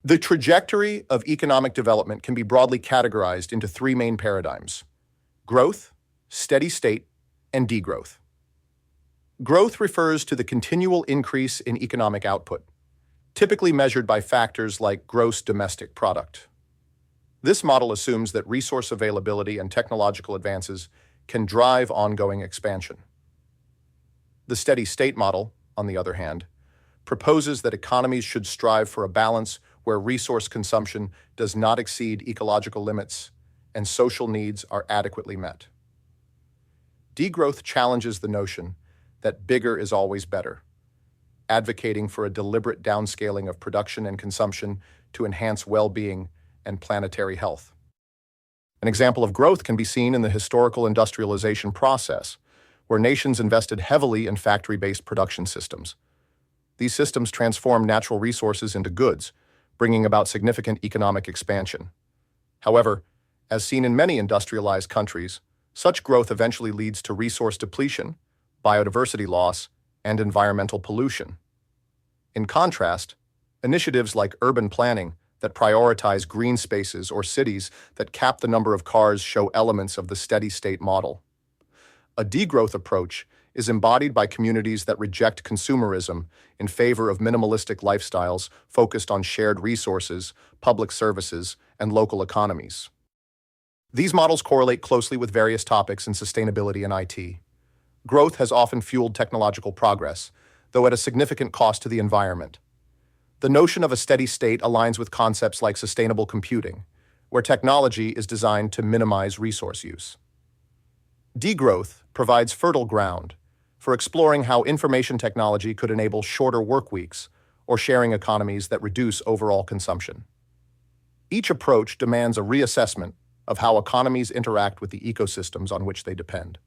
The trajectory of economic development can be broadly categorized into three main paradigms: growth, steady state, and degrowth. Growth refers to the continual increase in economic output, typically measured by factors like gross domestic product. This model assumes that resource availability and technological advances can drive ongoing expansion. The steady state model, on the other hand, proposes that economies should strive for a balance where resource consumption does not exceed ecological limits and social needs are adequately met. Degrowth challenges the notion that bigger is always better, advocating for a deliberate downscaling of production and consumption to enhance well-being and planetary health. An example of growth can be seen in the historical industrialization process, where nations invested heavily in factory-based production systems. These systems transform natural resources into goods, bringing about significant economic expansion. However, as seen in many industrialized countries, such growth eventually leads to resource depletion, biodiversity loss, and environmental pollution. In contrast, initiatives like urban planning that prioritize green spaces or cities that cap the number of cars show elements of the steady-state model. A degrowth approach is embodied by communities that reject consumerism in favor of minimalistic lifestyles focused on shared resources, public services, and local economies. These models correlate closely with various topics in sustainability and IT. Growth has often fueled technological progress, though at a significant cost to the environment. The notion of a steady state aligns with concepts like sustainable computing, where technology is designed to minimize resource use. Degrowth provides fertile ground for exploring how information technology could enable shorter work weeks or sharing economies that reduce overall consumption. Each approach demands a reassessment of how economies interact with the ecosystems on which they depend.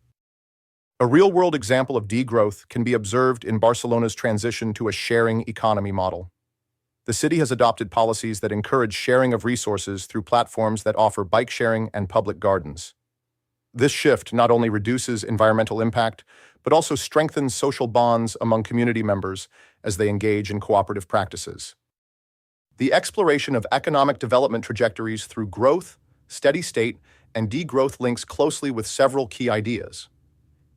A real-world example of degrowth can be observed in Barcelona's transition to a sharing economy model. The city has adopted policies that encourage sharing of resources through platforms that offer bike sharing and public gardens. This shift not only reduces environmental impact, but also strengthens social bonds among community members as they engage in cooperative practices. The exploration of economic development trajectories through growth, steady state, and degrowth links closely with several key ideas.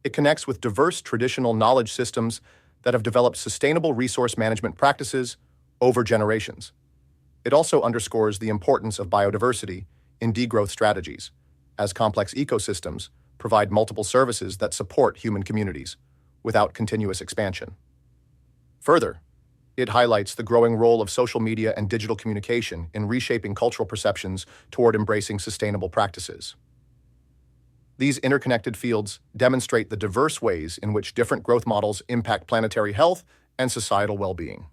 It connects with diverse traditional knowledge systems that have developed sustainable resource management practices over generations. It also underscores the importance of biodiversity in degrowth strategies, as complex ecosystems provide multiple services that support human communities without continuous expansion. Further, it highlights the growing role of social media and digital communication in reshaping cultural perceptions toward embracing sustainable practices. These interconnected fields demonstrate the diverse ways in which different growth models impact planetary health and societal well-being.